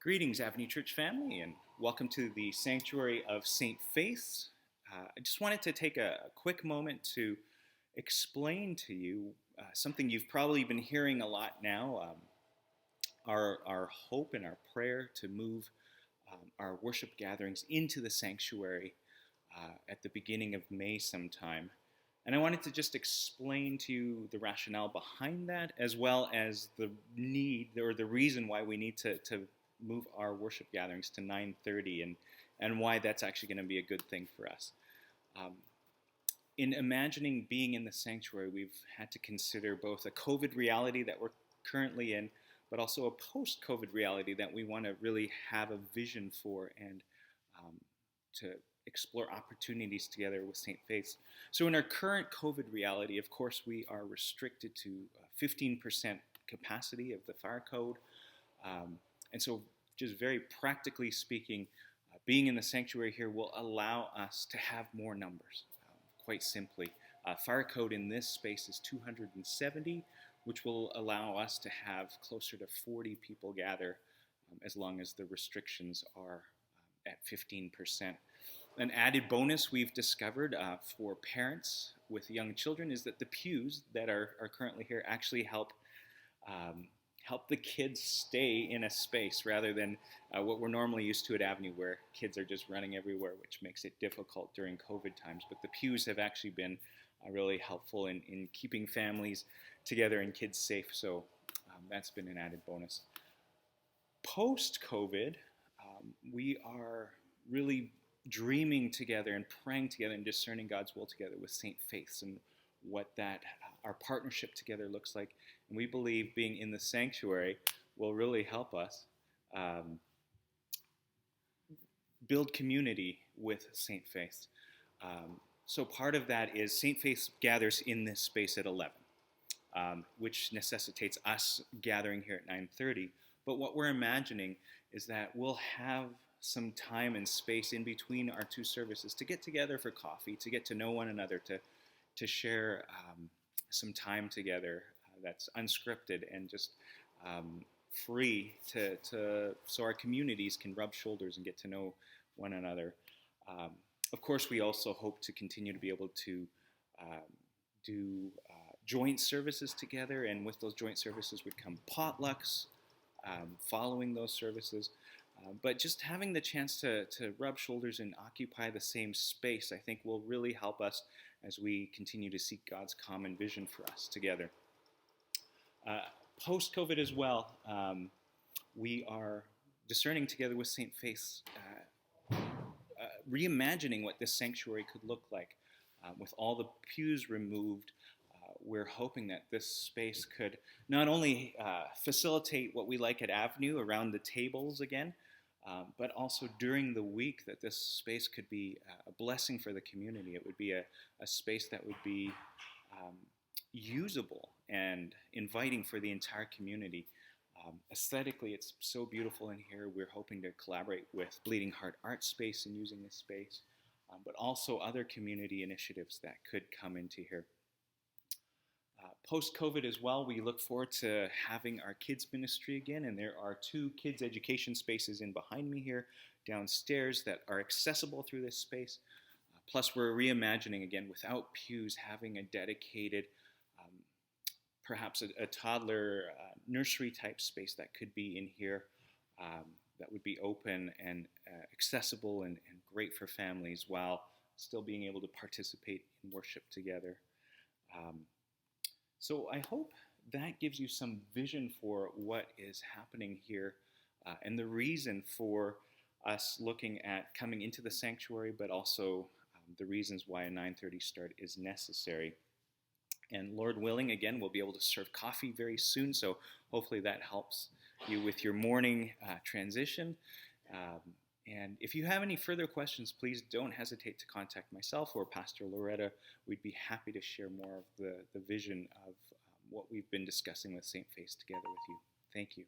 Greetings, Avenue Church family, and welcome to the Sanctuary of St. Faith. I just wanted to take a quick moment to explain to you something you've probably been hearing a lot now. Our hope and our prayer to move our worship gatherings into the sanctuary at the beginning of May sometime. And I wanted to just explain to you the rationale behind that, as well as the need or the reason why we need to move our worship gatherings to 9:30 and why that's actually going to be a good thing for us. In imagining being in the sanctuary, we've had to consider both a COVID reality that we're currently in, but also a post-COVID reality that we want to really have a vision for and to explore opportunities together with St. Faiths. So in our current COVID reality, of course, we are restricted to 15% capacity of the fire code. And so just very practically speaking, being in the sanctuary here will allow us to have more numbers, quite simply. Fire code in this space is 270, which will allow us to have closer to 40 people gather as long as the restrictions are at 15%. An added bonus we've discovered for parents with young children is that the pews that are currently here actually help the kids stay in a space rather than what we're normally used to at Avenue, where kids are just running everywhere, which makes it difficult during COVID times. But the pews have actually been really helpful in keeping families together and kids safe, so that's been an added bonus. Post-COVID, we are really dreaming together and praying together and discerning God's will together with St. Faiths and what that our partnership together looks like. And we believe being in the sanctuary will really help us build community with St. Faiths. So part of that is St. Faiths gathers in this space at 11, which necessitates us gathering here at 9:30. But what we're imagining is that we'll have some time and space in between our two services to get together for coffee, to get to know one another, to share some time together that's unscripted and just free so our communities can rub shoulders and get to know one another. Of course, we also hope to continue to be able to do joint services together, and with those joint services would come potlucks following those services. But just having the chance to rub shoulders and occupy the same space, I think, will really help us as we continue to seek God's common vision for us together. Post-COVID as well, we are discerning together with St. Faiths, reimagining what this sanctuary could look like. With all the pews removed, we're hoping that this space could not only facilitate what we like at Avenue around the tables again, but also during the week that this space could be a blessing for the community. It would be a space that would be usable and inviting for the entire community. Aesthetically, it's so beautiful in here. We're hoping to collaborate with Bleeding Heart Art Space in using this space, but also other community initiatives that could come into here. Post-COVID as well, we look forward to having our kids ministry again, and there are 2 kids education spaces in behind me here downstairs that are accessible through this space. Plus, we're reimagining again, without pews, having a dedicated, perhaps a toddler nursery type space that could be in here that would be open and accessible and great for families while still being able to participate in worship together. So I hope that gives you some vision for what is happening here and the reason for us looking at coming into the sanctuary, but also the reasons why a 9:30 start is necessary. And Lord willing, again, we'll be able to serve coffee very soon, so hopefully that helps you with your morning transition. And if you have any further questions, please don't hesitate to contact myself or Pastor Loretta. We'd be happy to share more of the vision of what we've been discussing with St. Faiths together with you. Thank you.